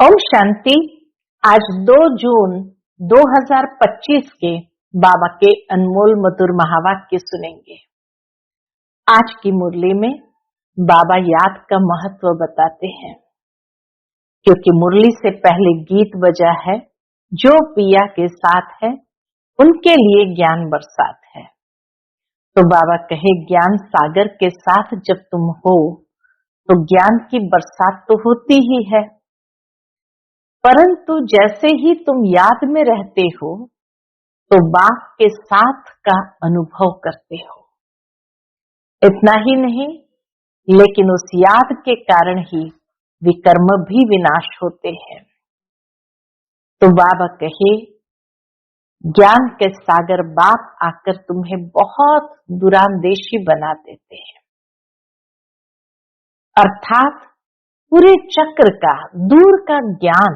ओम शांति। आज 2 जून 2025 के बाबा के अनमोल मधुर महावाक्य सुनेंगे। आज की मुरली में बाबा याद का महत्व बताते हैं, क्योंकि मुरली से पहले गीत बजा है, जो पिया के साथ है उनके लिए ज्ञान बरसात है। तो बाबा कहे, ज्ञान सागर के साथ जब तुम हो तो ज्ञान की बरसात तो होती ही है, परंतु जैसे ही तुम याद में रहते हो तो बाप के साथ का अनुभव करते हो। इतना ही नहीं, लेकिन उस याद के कारण ही विकर्म भी विनाश होते हैं। तो बाबा कहे, ज्ञान के सागर बाप आकर तुम्हें बहुत दूरांदेशी बना देते हैं, अर्थात पूरे चक्र का दूर का ज्ञान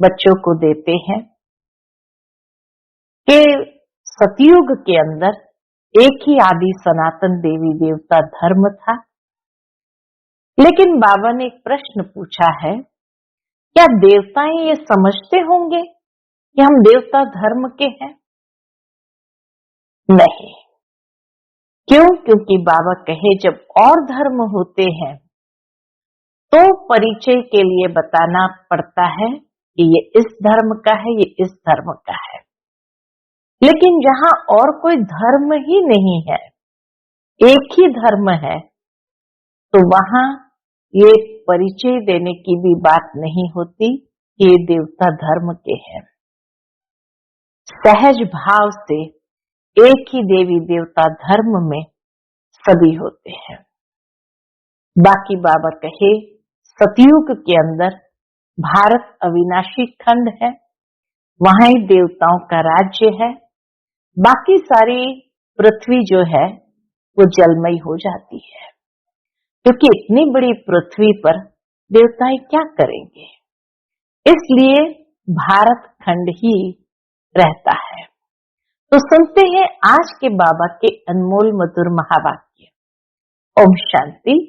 बच्चों को देते हैं कि सतयुग के अंदर एक ही आदि सनातन देवी देवता धर्म था। लेकिन बाबा ने एक प्रश्न पूछा है, क्या देवताएं ये समझते होंगे कि हम देवता धर्म के हैं? नहीं। क्यों? क्योंकि बाबा कहे, जब और धर्म होते हैं तो परिचय के लिए बताना पड़ता है कि ये इस धर्म का है, ये इस धर्म का है। लेकिन जहां और कोई धर्म ही नहीं है, एक ही धर्म है, तो वहां ये परिचय देने की भी बात नहीं होती कि ये देवता धर्म के हैं। सहज भाव से एक ही देवी देवता धर्म में सभी होते हैं। बाकी बाबा कहे, सतयुग के अंदर भारत अविनाशी खंड है, वहां ही देवताओं का राज्य है। बाकी सारी पृथ्वी जो है वो जलमयी हो जाती है, क्योंकि इतनी बड़ी पृथ्वी पर देवताएं क्या करेंगे। इसलिए भारत खंड ही रहता है। तो सुनते हैं आज के बाबा के अनमोल मधुर महावाक्य। ओम शांति।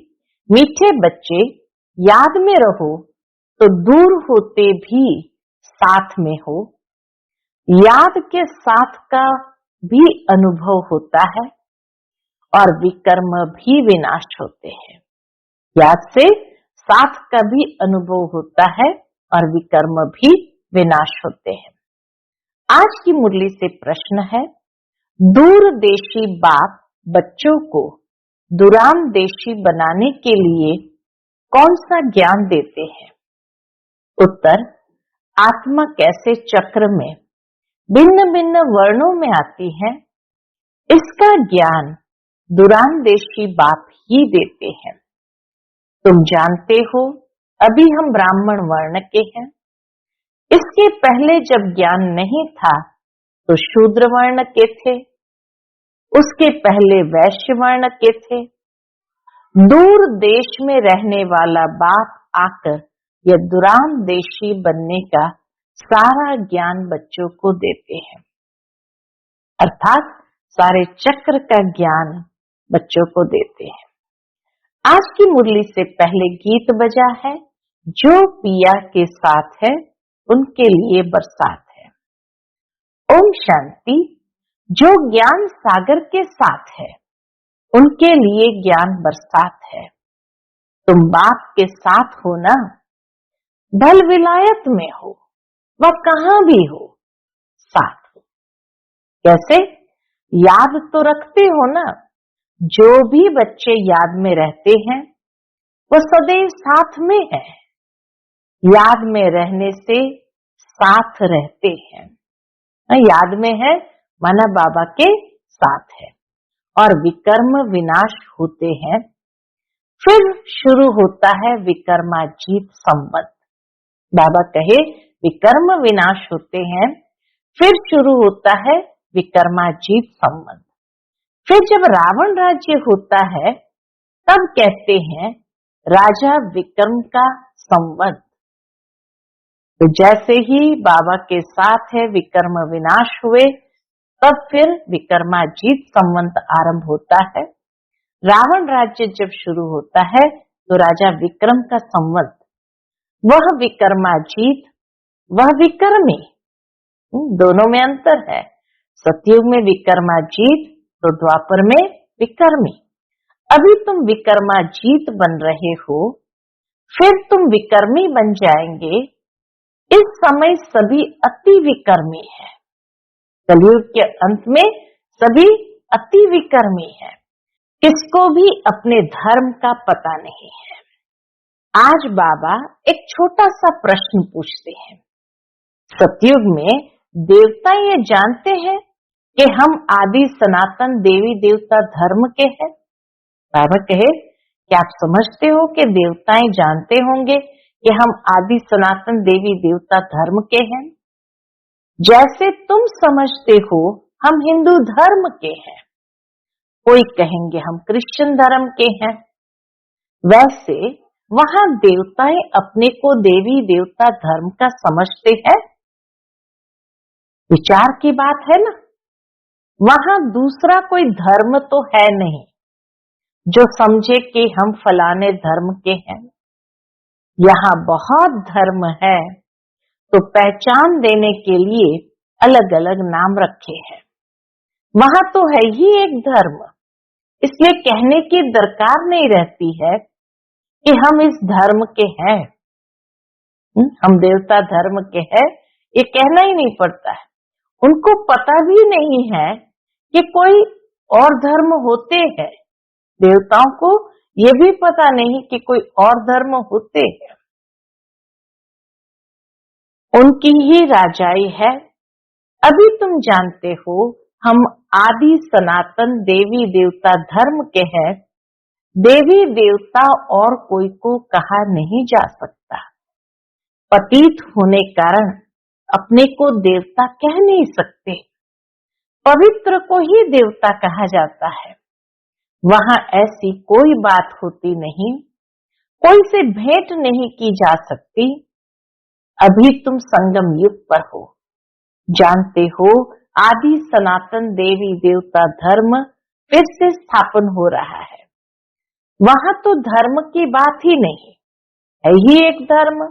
मीठे बच्चे, याद में रहो तो दूर होते भी साथ में हो। याद के साथ का भी अनुभव होता है और विकर्म भी विनाश होते हैं। याद से साथ का भी अनुभव होता है और विकर्म भी विनाश होते हैं। आज की मुरली से प्रश्न है, दूरदेशी बाप बच्चों को दूरांदेशी बनाने के लिए कौन सा ज्ञान देते हैं? उत्तर, आत्मा कैसे चक्र में भिन्न भिन्न वर्णों में आती है, इसका ज्ञान दूरांदेशी बाप ही देते हैं। तुम जानते हो, अभी हम ब्राह्मण वर्ण के हैं। इसके पहले जब ज्ञान नहीं था तो शूद्र वर्ण के थे, उसके पहले वैश्य वर्ण के थे। दूर देश में रहने वाला बाप आकर यह दूरांदेशी बनने का सारा ज्ञान बच्चों को देते हैं, अर्थात सारे चक्र का ज्ञान बच्चों को देते हैं। आज की मुरली से पहले गीत बजा है, जो पिया के साथ है उनके लिए बरसात है। ओम शांति। जो ज्ञान सागर के साथ है उनके लिए ज्ञान बरसात है। तुम बाप के साथ हो ना, भल विलायत में हो व कहां भी हो, साथ हो। कैसे? याद तो रखते हो ना। जो भी बच्चे याद में रहते हैं वो सदैव साथ में है। याद में रहने से साथ रहते हैं। याद में है माना बाबा के साथ है और विकर्म विनाश होते हैं। फिर शुरू होता है विकर्माजीत संवत। बाबा कहे, विकर्म विनाश होते हैं, फिर शुरू होता है विकर्माजीत संवत। फिर जब रावण राज्य होता है तब कहते हैं राजा विक्रम का संवत। तो जैसे ही बाबा के साथ है विकर्म विनाश हुए, तब फिर विकर्माजीत संवत आरंभ होता है। रावण राज्य जब शुरू होता है तो राजा विक्रम का संवत, वह विक्रमाजीत, वह विक्रमी। दोनों में अंतर है। सतयुग में विक्रमाजीत तो द्वापर में विक्रमी। अभी तुम विक्रमाजीत बन रहे हो, फिर तुम विक्रमी बन जाएंगे। इस समय सभी अति विक्रमी है। कलयुग के अंत में सभी अति विक्रमी है। किसको भी अपने धर्म का पता नहीं है। आज बाबा एक छोटा सा प्रश्न पूछते हैं। सतयुग में देवता ये जानते हैं कि हम आदि सनातन देवी देवता धर्म के हैं? बाबा कहे, क्या आप समझते हो कि देवताएं जानते होंगे कि हम आदि सनातन देवी देवता धर्म के हैं? जैसे तुम समझते हो हम हिंदू धर्म के हैं, कोई कहेंगे हम क्रिश्चियन धर्म के हैं, वैसे वहां देवताएं अपने को देवी देवता धर्म का समझते हैं? विचार की बात है ना। वहां दूसरा कोई धर्म तो है नहीं जो समझे कि हम फलाने धर्म के हैं। यहाँ बहुत धर्म है, तो पहचान देने के लिए अलग अलग नाम रखे हैं। वहां तो है ही एक धर्म, इसलिए कहने की दरकार नहीं रहती है कि हम इस धर्म के हैं, हम देवता धर्म के हैं, ये कहना ही नहीं पड़ता है। उनको पता भी नहीं है कि कोई और धर्म होते हैं। देवताओं को ये भी पता नहीं कि कोई और धर्म होते हैं। उनकी ही राजाई है। अभी तुम जानते हो हम आदि सनातन देवी देवता धर्म के हैं। देवी देवता और कोई को कहा नहीं जा सकता। पतित होने कारण अपने को देवता कह नहीं सकते। पवित्र को ही देवता कहा जाता है। वहां ऐसी कोई बात होती नहीं, कोई से भेंट नहीं की जा सकती। अभी तुम संगम युग पर हो। जानते हो आदि सनातन देवी देवता धर्म फिर से स्थापन हो रहा है। वहां तो धर्म की बात ही नहीं है, ही एक धर्म।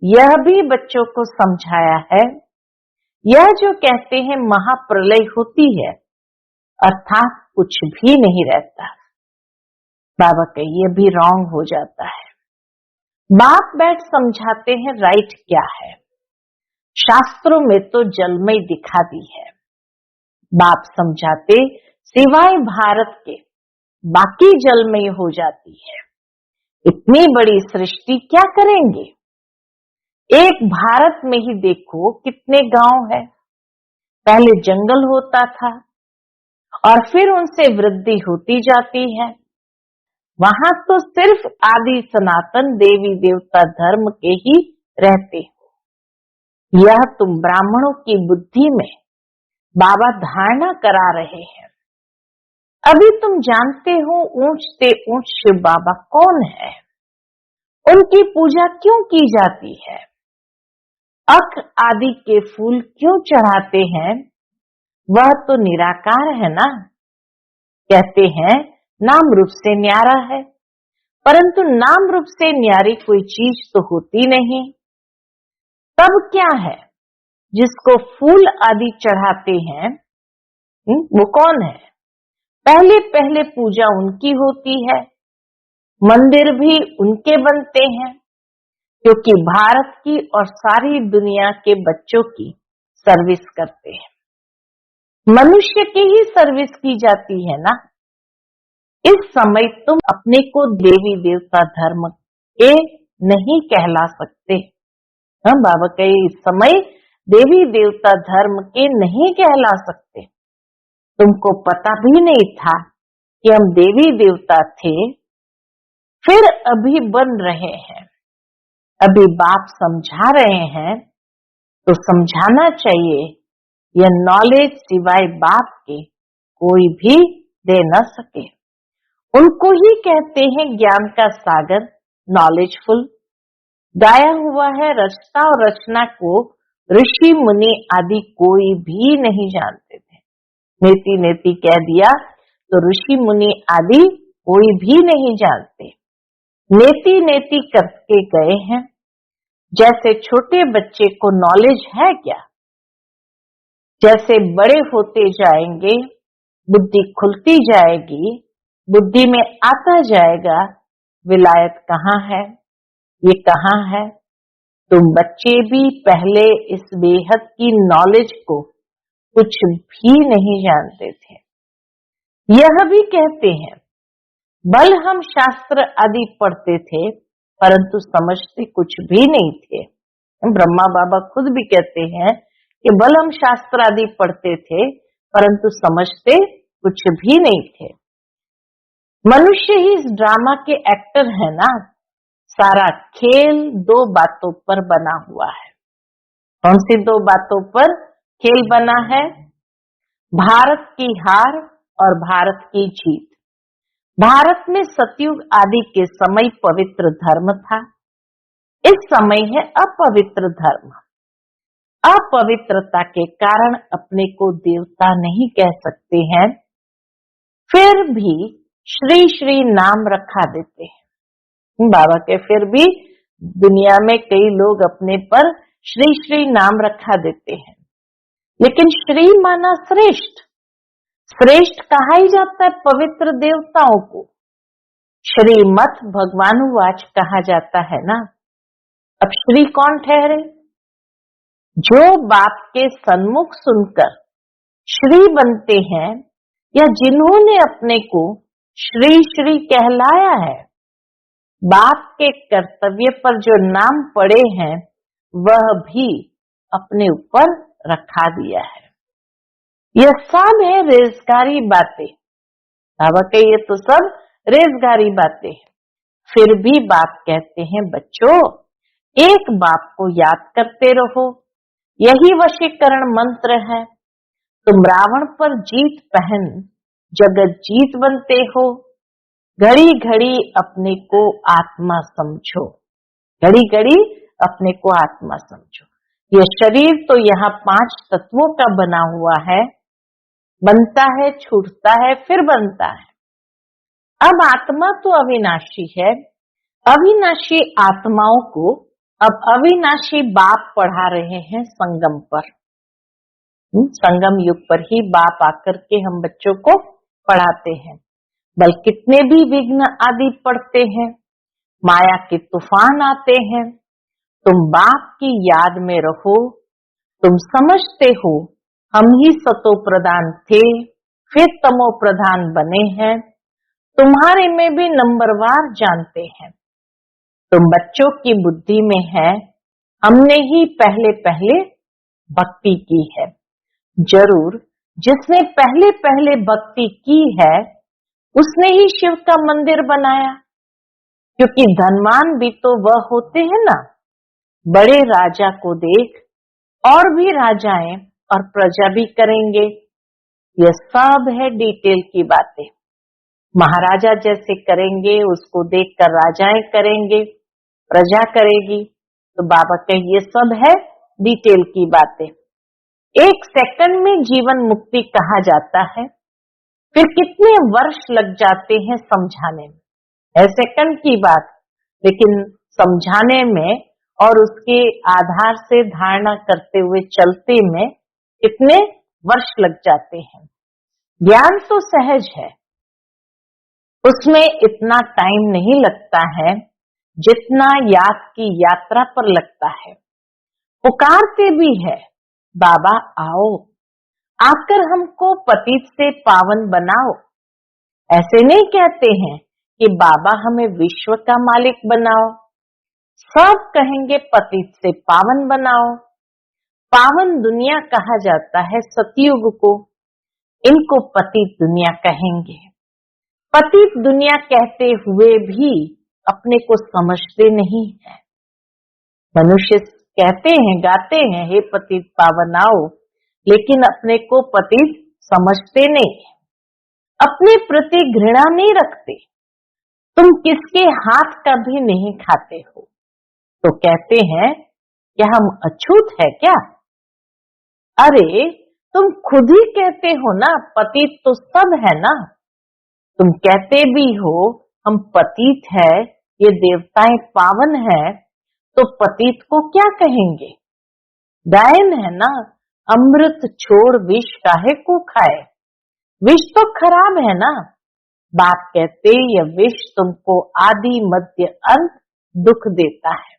यह भी बच्चों को समझाया है। यह जो कहते हैं महाप्रलय होती है, अर्थात कुछ भी नहीं रहता। बाबा का ये भी रॉन्ग हो जाता है। बाप बैठ समझाते हैं राइट क्या है। शास्त्रों में तो जलमय दिखा दी है। बाप समझाते सिवाय भारत के बाकी जलमय हो जाती है। इतनी बड़ी सृष्टि क्या करेंगे? एक भारत में ही देखो कितने गांव है। पहले जंगल होता था और फिर उनसे वृद्धि होती जाती है। वहां तो सिर्फ आदि सनातन देवी देवता धर्म के ही रहते हो। यह तुम ब्राह्मणों की बुद्धि में बाबा धारणा करा रहे हैं। अभी तुम जानते हो ऊंच से ऊंच शिव बाबा कौन है, उनकी पूजा क्यों की जाती है, अख आदि के फूल क्यों चढ़ाते हैं। वह तो निराकार है ना। कहते हैं नाम रूप से न्यारा है, परंतु नाम रूप से न्यारी कोई चीज तो होती नहीं। तब क्या है जिसको फूल आदि चढ़ाते हैं, वो कौन है? पहले पहले पूजा उनकी होती है, मंदिर भी उनके बनते हैं, क्योंकि भारत की और सारी दुनिया के बच्चों की सर्विस करते हैं। मनुष्य की ही सर्विस की जाती है ना। इस समय तुम अपने को देवी देवता धर्म के नहीं कहला सकते। हम बाबा के इस समय देवी देवता धर्म के नहीं कहला सकते। तुमको पता भी नहीं था कि हम देवी देवता थे, फिर अभी बन रहे हैं। अभी बाप समझा रहे हैं तो समझाना चाहिए। यह नॉलेज सिवाय बाप के कोई भी दे न सके। उनको ही कहते हैं ज्ञान का सागर, नॉलेजफुल। गाया हुआ है रचना और रचना को ऋषि मुनि आदि कोई भी नहीं जानते थे। नेति नेति कह दिया तो ऋषि मुनि आदि कोई भी नहीं जानते। नेति नेति करके गए हैं। जैसे छोटे बच्चे को नॉलेज है क्या? जैसे बड़े होते जाएंगे, बुद्धि खुलती जाएगी, बुद्धि में आता जाएगा विलायत कहाँ है, ये कहाँ है। तुम बच्चे भी पहले इस बेहद की नॉलेज को कुछ भी नहीं जानते थे। यह भी कहते हैं, बल हम शास्त्र आदि पढ़ते थे परंतु समझते कुछ भी नहीं थे। ब्रह्मा बाबा खुद भी कहते हैं कि बल हम शास्त्र आदि पढ़ते थे परंतु समझते कुछ भी नहीं थे। मनुष्य ही इस ड्रामा के एक्टर है ना। सारा खेल दो बातों पर बना हुआ है। कौन सी दो बातों पर खेल बना है? भारत की हार और भारत की जीत। भारत में सतयुग आदि के समय पवित्र धर्म था, इस समय है अपवित्र धर्म। अपवित्रता के कारण अपने को देवता नहीं कह सकते हैं, फिर भी श्री श्री नाम रखा देते हैं। बाबा के फिर भी दुनिया में कई लोग अपने पर श्री श्री नाम रखा देते हैं, लेकिन श्री माना श्रेष्ठ। श्रेष्ठ कहा ही जाता है पवित्र देवताओं को। श्रीमत भगवानुवाच कहा जाता है ना। अब श्री कौन ठहरे? जो बाप के सन्मुख सुनकर श्री बनते हैं या जिन्होंने अपने को श्री श्री कहलाया है। बाप के कर्तव्य पर जो नाम पड़े हैं वह भी अपने ऊपर रखा दिया है। यह सब है रेजगारी बातें। बाबा के ये तो सब रेजगारी बातें हैं। फिर भी बाप कहते हैं, बच्चों एक बाप को याद करते रहो, यही वशीकरण मंत्र है। तुम रावण पर जीत पहन जगत जीत बनते हो। घड़ी घड़ी अपने को आत्मा समझो, घड़ी घड़ी अपने को आत्मा समझो। यह शरीर तो यहाँ 5 तत्वों का बना हुआ है, बनता है, छूटता है, फिर बनता है। अब आत्मा तो अविनाशी है। अविनाशी आत्माओं को अब अविनाशी बाप पढ़ा रहे हैं संगम पर। संगम युग पर ही बाप आकर के हम बच्चों को पढ़ाते हैं। बल कितने भी विघ्न आदि पड़ते हैं, माया के तूफान आते हैं, तुम बाप की याद में रहो। तुम समझते हो हम ही सतो प्रधान थे, फिर तमो प्रधान बने हैं। तुम्हारे में भी नंबरवार जानते हैं। तुम बच्चों की बुद्धि में है, हमने ही पहले पहले भक्ति की है। जरूर जिसने पहले पहले भक्ति की है उसने ही शिव का मंदिर बनाया, क्योंकि धनवान भी तो वह होते हैं ना। बड़े राजा को देख और भी राजाएं और प्रजा भी करेंगे। यह सब है डिटेल की बातें। महाराजा जैसे करेंगे उसको देखकर राजाएं करेंगे, प्रजा करेगी। तो बाबा के ये सब है डिटेल की बातें। 1 सेकंड में जीवन मुक्ति कहा जाता है, फिर कितने वर्ष लग जाते हैं समझाने में। है सेकंड की बात, लेकिन समझाने में और उसके आधार से धारणा करते हुए चलते में कितने वर्ष लग जाते हैं। ज्ञान तो सहज है, उसमें इतना टाइम नहीं लगता है जितना याद की यात्रा पर लगता है। पुकारते भी है, बाबा आओ, आकर हमको पतित से पावन बनाओ। ऐसे नहीं कहते हैं कि बाबा हमें विश्व का मालिक बनाओ। सब कहेंगे पतित से पावन बनाओ। पावन दुनिया कहा जाता है सतयुग को, इनको पतित दुनिया कहेंगे। पतित दुनिया कहते हुए भी अपने को समझते नहीं है। मनुष्य कहते हैं, गाते हैं, हे पतित पावन आओ, लेकिन अपने को पतित समझते नहीं, अपने प्रति घृणा नहीं रखते। तुम किसके हाथ का भी नहीं खाते हो तो कहते हैं क्या हम अछूत है क्या? अरे तुम खुद ही कहते हो ना, पतित तो सब है ना। तुम कहते भी हो हम पतित है, ये देवताएं पावन है, तो पतित को क्या कहेंगे? गायन है ना, अमृत छोड़ विष काहे को खाए। विष तो खराब है ना। बाप कहते यह विष तुमको आदि मध्य अंत दुख देता है,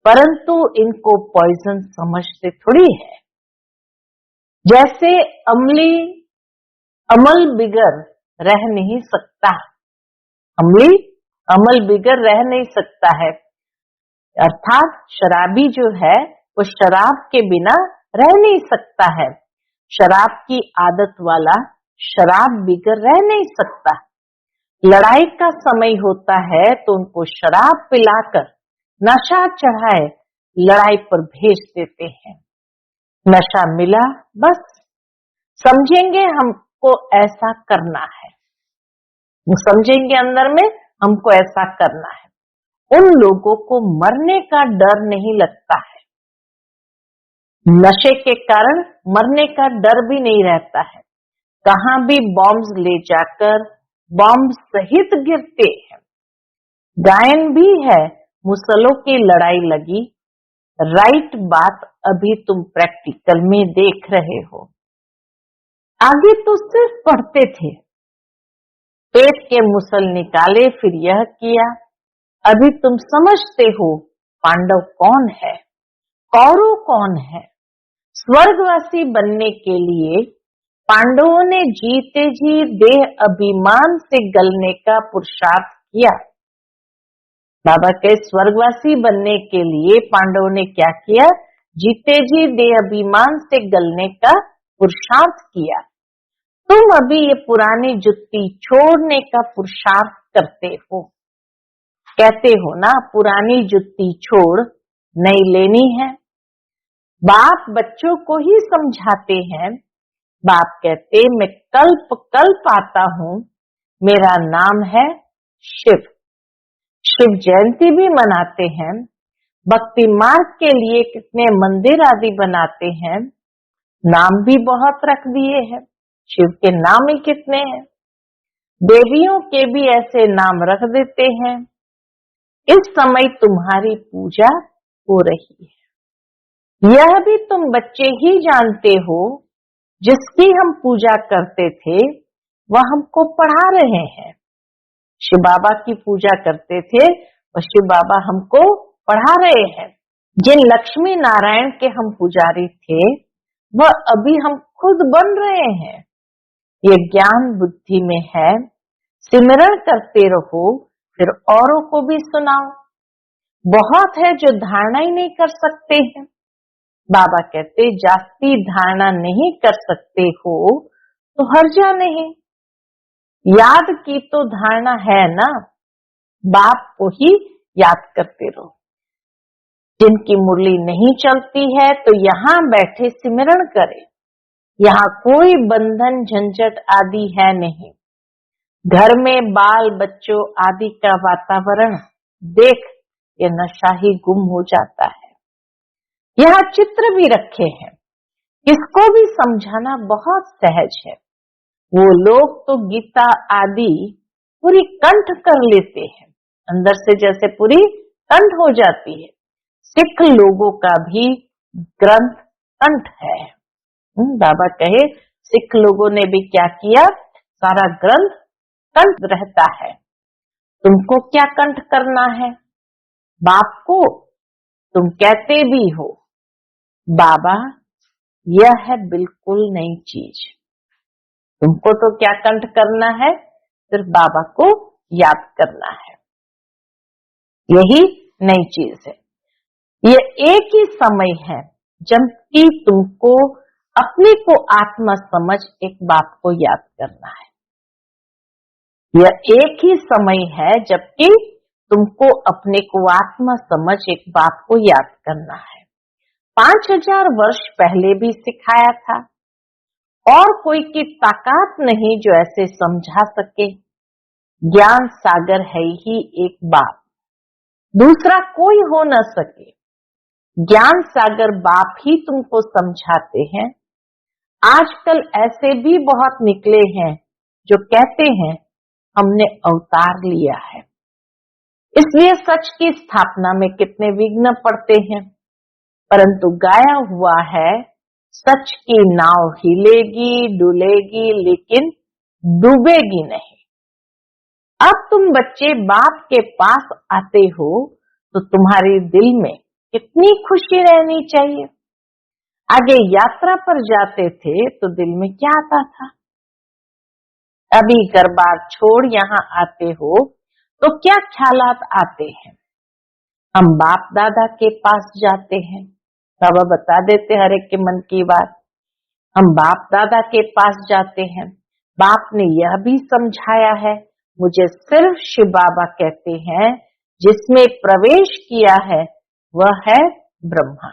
परंतु इनको पॉइजन समझते थोड़ी है। जैसे अमली अमल बिगर रह नहीं सकता, अमली अमल बिगर रह नहीं सकता है, अर्थात शराबी जो है वो शराब के बिना रह नहीं सकता है। शराब की आदत वाला शराब बिगर रह नहीं सकता। लड़ाई का समय होता है तो उनको शराब पिलाकर नशा चढ़ाए लड़ाई पर भेज देते हैं। नशा मिला बस समझेंगे हमको ऐसा करना है, समझेंगे अंदर में हमको ऐसा करना है। उन लोगों को मरने का डर नहीं लगता है, नशे के कारण मरने का डर भी नहीं रहता है। कहां भी बॉम्ब्स ले जाकर बॉम्ब सहित गिरते हैं। गायन भी है, मुसलों की लड़ाई लगी, राइट बात अभी तुम प्रैक्टिकल में देख रहे हो। आगे तो सिर्फ पढ़ते थे, पेट के मुसल निकाले फिर यह किया। अभी तुम समझते हो पांडव कौन है, कौरव कौन है। स्वर्गवासी बनने के लिए पांडवों ने जीते जी देह अभिमान से गलने का पुरुषार्थ किया। बाबा के स्वर्गवासी बनने के लिए पांडवों ने क्या किया? जीते जी देह अभिमान से गलने का पुरुषार्थ किया। तुम अभी ये पुरानी जुत्ती छोड़ने का पुरुषार्थ करते हो। कहते हो ना पुरानी जुत्ती छोड़ नई लेनी है। बाप बच्चों को ही समझाते हैं। बाप कहते मैं कल्प कल्प आता हूँ, मेरा नाम है शिव। शिव जयंती भी मनाते हैं, भक्ति मार्ग के लिए कितने मंदिर आदि बनाते हैं, नाम भी बहुत रख दिए हैं। शिव के नाम ही कितने हैं। देवियों के भी ऐसे नाम रख देते हैं। इस समय तुम्हारी पूजा हो रही है, यह भी तुम बच्चे ही जानते हो। जिसकी हम पूजा करते थे वह हमको पढ़ा रहे हैं। शिव बाबा की पूजा करते थे और शिव बाबा हमको पढ़ा रहे हैं। जिन लक्ष्मी नारायण के हम पुजारी थे वह अभी हम खुद बन रहे हैं। ये ज्ञान बुद्धि में है। सिमरण करते रहो फिर औरों को भी सुनाओ। बहुत है जो धारणा ही नहीं कर सकते हैं। बाबा कहते जास्ती धारणा नहीं कर सकते हो तो हर्जा नहीं, याद की तो धारणा है ना, बाप को ही याद करते रहो। जिनकी मुरली नहीं चलती है तो यहाँ बैठे सिमरण करे। यहाँ कोई बंधन झंझट आदि है नहीं। घर में बाल बच्चों आदि का वातावरण देख ये नशा ही गुम हो जाता है। यहाँ चित्र भी रखे हैं, इसको भी समझाना बहुत सहज है। वो लोग तो गीता आदि पूरी कंठ कर लेते हैं, अंदर से जैसे पूरी कंठ हो जाती है। सिख लोगों का भी ग्रंथ कंठ है। बाबा कहे सिख लोगों ने भी क्या किया, सारा ग्रंथ कंठ रहता है। तुमको क्या कंठ करना है? बाप को तुम कहते भी हो बाबा यह है बिल्कुल नई चीज। तुमको तो क्या कंठ करना है, सिर्फ बाबा को याद करना है, यही नई चीज है। यह एक ही समय है जबकि तुमको अपने को आत्मा समझ एक बाप को याद करना है। यह एक ही समय है जबकि तुमको अपने को आत्मा समझ एक बाप को याद करना है। 5000 वर्ष पहले भी सिखाया था और कोई की ताकत नहीं जो ऐसे समझा सके। ज्ञान सागर है ही एक बाप, दूसरा कोई हो न सके। ज्ञान सागर बाप ही तुमको समझाते हैं। आजकल ऐसे भी बहुत निकले हैं जो कहते हैं हमने अवतार लिया है। इसलिए सच की स्थापना में कितने विघ्न पड़ते हैं, परंतु गाया हुआ है सच की नाव हिलेगी डुलेगी लेकिन डूबेगी नहीं। अब तुम बच्चे बाप के पास आते हो तो तुम्हारे दिल में कितनी खुशी रहनी चाहिए। आगे यात्रा पर जाते थे तो दिल में क्या आता था, अभी घर बार छोड़ यहाँ आते हो तो क्या ख्यालात आते हैं। हम बाप दादा के पास जाते हैं, बाबा बता देते हर एक के मन की बात। हम बाप दादा के पास जाते हैं, बाप ने यह भी समझाया है, मुझे सिर्फ शिव बाबा कहते हैं, जिसमें प्रवेश किया है वह है ब्रह्मा।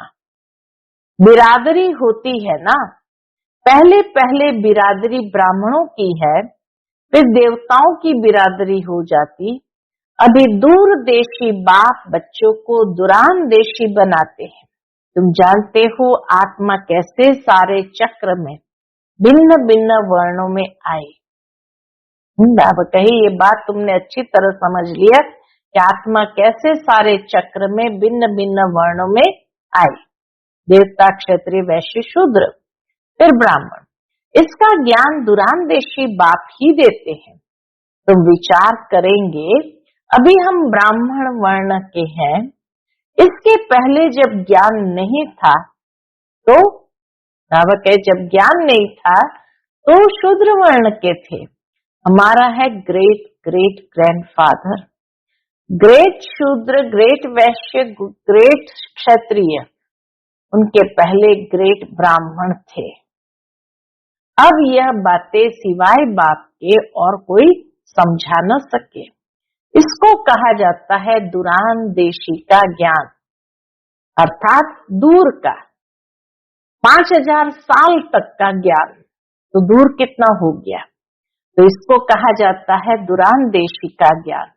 बिरादरी होती है ना, पहले पहले बिरादरी ब्राह्मणों की है, फिर देवताओं की बिरादरी हो जाती। अभी दूर देशी बाप बच्चों को दुरान देशी बनाते हैं। तुम जानते हो आत्मा कैसे सारे चक्र में भिन्न भिन्न वर्णों में आई। बाबा कही ये बात तुमने अच्छी तरह समझ लिया कि आत्मा कैसे सारे चक्र में भिन्न भिन्न वर्णों में आई, देवता क्षत्रिय वैश्य शूद्र फिर ब्राह्मण। इसका ज्ञान दुरानदेशी बाप ही देते हैं। तुम विचार करेंगे अभी हम ब्राह्मण वर्ण के हैं, इसके पहले जब ज्ञान नहीं था तो बाबा कहे जब ज्ञान नहीं था तो शूद्र वर्ण के थे। हमारा है ग्रेट ग्रेट ग्रैंडफादर, ग्रेट शूद्र ग्रेट वैश्य ग्रेट क्षत्रिय, उनके पहले ग्रेट ब्राह्मण थे। अब यह बातें सिवाय बाप के और कोई समझा न सके। इसको कहा जाता है दुरान देशी का ज्ञान, अर्थात दूर का 5000 साल तक का ज्ञान। तो दूर कितना हो गया, तो इसको कहा जाता है दुरान देशी का ज्ञान।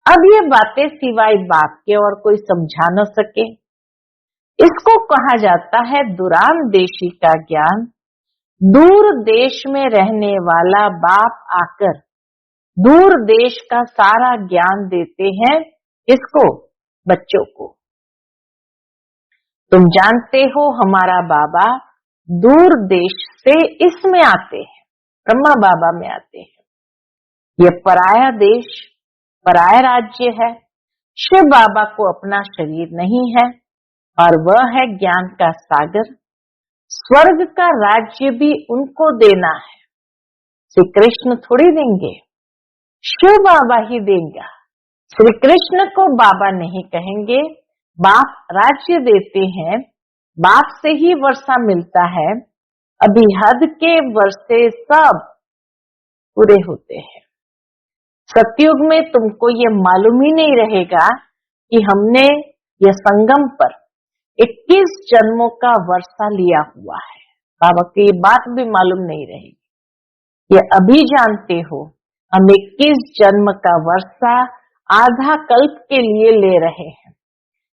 अब ये बातें सिवाय बाप के और कोई समझा न सके, इसको कहा जाता है दुरान देशी का ज्ञान। दूर देश में रहने वाला बाप आकर दूर देश का सारा ज्ञान देते हैं, किसको, बच्चों को। तुम जानते हो हमारा बाबा दूर देश से इसमें आते हैं, ब्रह्मा बाबा में आते हैं। यह पराया देश पराया राज्य है, शिव बाबा को अपना शरीर नहीं है और वह है ज्ञान का सागर। स्वर्ग का राज्य भी उनको देना है, श्री कृष्ण थोड़ी देंगे, शिव बाबा ही देंगे। श्री कृष्ण को बाबा नहीं कहेंगे, बाप राज्य देते हैं, बाप से ही वर्षा मिलता है। अभी हद के वर्षे सब पूरे होते हैं। सतयुग में तुमको ये मालूम ही नहीं रहेगा कि हमने यह संगम पर 21 जन्मों का वर्षा लिया हुआ है। बाबा की ये बात भी मालूम नहीं रहेगी। ये अभी जानते हो हम 21 जन्म का वर्षा आधा कल्प के लिए ले रहे हैं।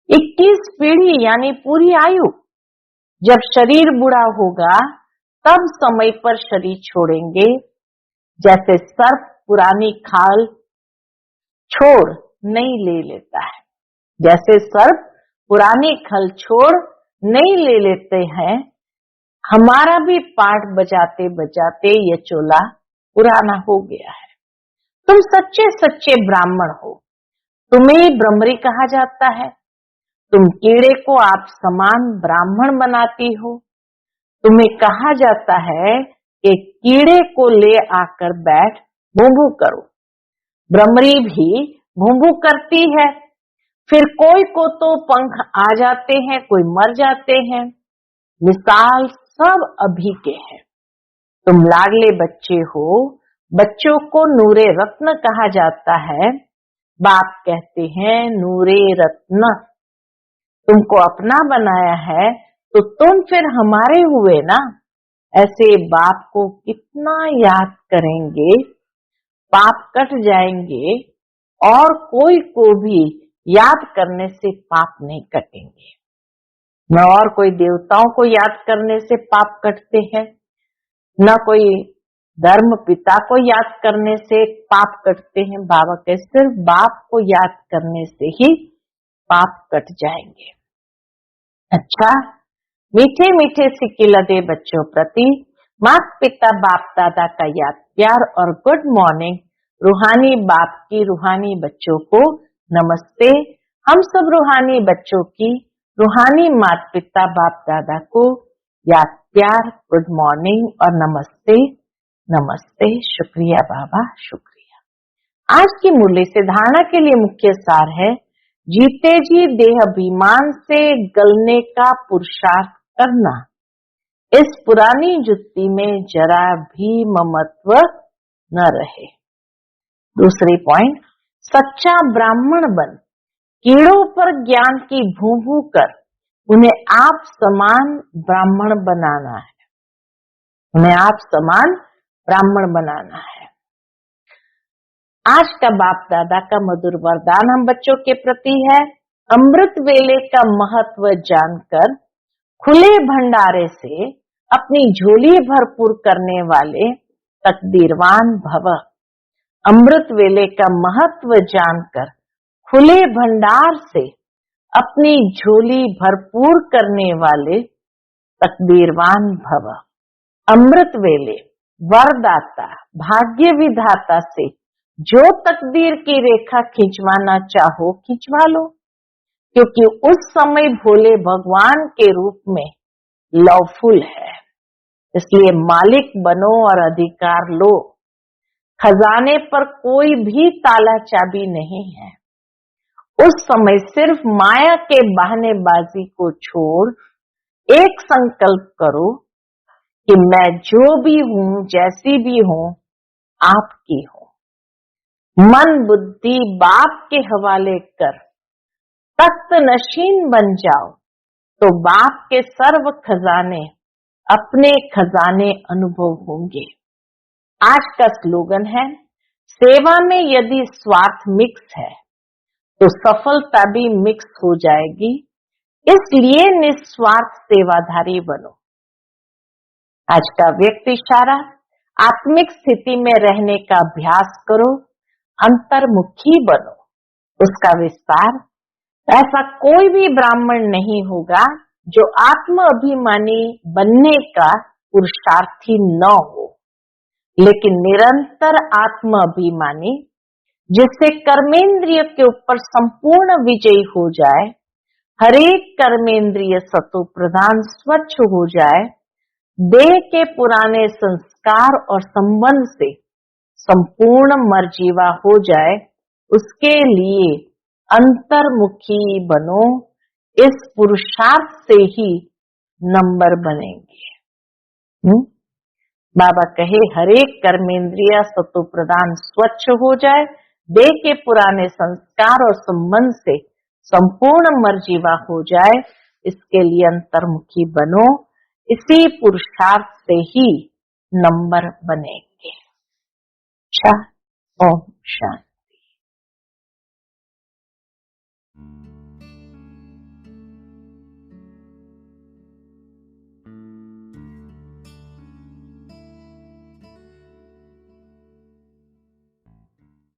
21 पीढ़ी यानी पूरी आयु। जब शरीर बूढ़ा होगा तब समय पर शरीर छोड़ेंगे। जैसे सर्प पुरानी खाल छोड़ नहीं ले लेता है, जैसे सर्प पुरानी खल छोड़ नहीं ले लेते हैं, हमारा भी पाठ बजाते बजाते ये चोला पुराना हो गया है। तुम सच्चे सच्चे ब्राह्मण हो, तुम्हें ब्रह्मरी कहा जाता है। तुम कीड़े को आप समान ब्राह्मण बनाती हो। तुम्हें कहा जाता है कि कीड़े को ले आकर बैठ भूभू करो। ब्रह्मरी भी भूभू करती है, फिर कोई को तो पंख आ जाते हैं, कोई मर जाते हैं। मिसाल सब अभी के हैं। तुम लाडले बच्चे हो, बच्चों को नूरे रत्न कहा जाता है। बाप कहते हैं नूरे रत्न। तुमको अपना बनाया है तो तुम फिर हमारे हुए ना। ऐसे बाप को कितना याद करेंगे, पाप कट जाएंगे और कोई को भी याद करने से पाप नहीं कटेंगे। न और कोई देवताओं को याद करने से पाप कटते हैं, न कोई धर्म पिता को याद करने से पाप कटते हैं। बाबा के सिर्फ बाप को याद करने से ही पाप कट जाएंगे। अच्छा, मीठे मीठे सिकिलदे बच्चों प्रति माता पिता बाप दादा का याद प्यार और गुड मॉर्निंग। रूहानी बाप की रूहानी बच्चों को नमस्ते। हम सब रूहानी बच्चों की रूहानी माता पिता बाप दादा को याद प्यार, गुड मॉर्निंग और नमस्ते। नमस्ते, शुक्रिया बाबा, शुक्रिया। आज की मुरली से धारणा के लिए मुख्य सार है, जीते जी देह अभिमान से गलने का पुरुषार्थ करना। इस पुरानी जुत्ती में जरा भी ममत्व न रहे। दूसरी पॉइंट, सच्चा ब्राह्मण बन कीड़ों पर ज्ञान की भूभू कर उन्हें आप समान ब्राह्मण बनाना है। उन्हें आप समान ब्राह्मण बनाना है। आज का बाप दादा का मधुर वरदान हम बच्चों के प्रति है, अमृत वेले का महत्व जानकर खुले भंडारे से अपनी झोली भरपूर करने वाले तकदीरवान भव। अमृत वेले का महत्व जानकर खुले भंडार से अपनी झोली भरपूर करने वाले तकदीरवान भव। अमृत वेले वरदाता भाग्य विधाता से जो तकदीर की रेखा खिंचवाना चाहो खिंचवा लो, क्योंकि उस समय भोले भगवान के रूप में लवफुल है। इसलिए मालिक बनो और अधिकार लो। खजाने पर कोई भी ताला चाबी नहीं है। उस समय सिर्फ माया के बहानेबाजी को छोड़ एक संकल्प करो कि मैं जो भी हूं, जैसी भी हूं, आपकी हूं। मन बुद्धि बाप के हवाले कर तख्त नशीन बन जाओ, तो बाप के सर्व खजाने अपने खजाने अनुभव होंगे। आज का स्लोगन है, सेवा में यदि स्वार्थ मिक्स है तो सफलता भी मिक्स हो जाएगी, इसलिए निस्वार्थ सेवाधारी बनो। आज का व्यक्ति इशारा, आत्मिक स्थिति में रहने का अभ्यास करो, अंतर्मुखी बनो। उसका विस्तार, ऐसा कोई भी ब्राह्मण नहीं होगा जो आत्म अभिमानी बनने का पुरुषार्थी न हो, लेकिन निरंतर आत्म अभिमानी, जिससे कर्मेंद्रिय के ऊपर संपूर्ण विजयी हो जाए, हरेक कर्मेंद्रिय सतो प्रधान स्वच्छ हो जाए, देह के पुराने संस्कार और संबंध से संपूर्ण मर्जीवा हो जाए, उसके लिए अंतर्मुखी बनो। इस पुरुषार्थ से ही नंबर बनेंगे। बाबा कहे, हरेक कर्मेंद्रिय सतो प्रधान स्वच्छ हो जाए, देह के पुराने संस्कार और संबंध से संपूर्ण मर्जीवा हो जाए, इसके लिए अंतर्मुखी बनो। इसी पुरुषार्थ से ही नंबर बनेंगे। ओम शांति।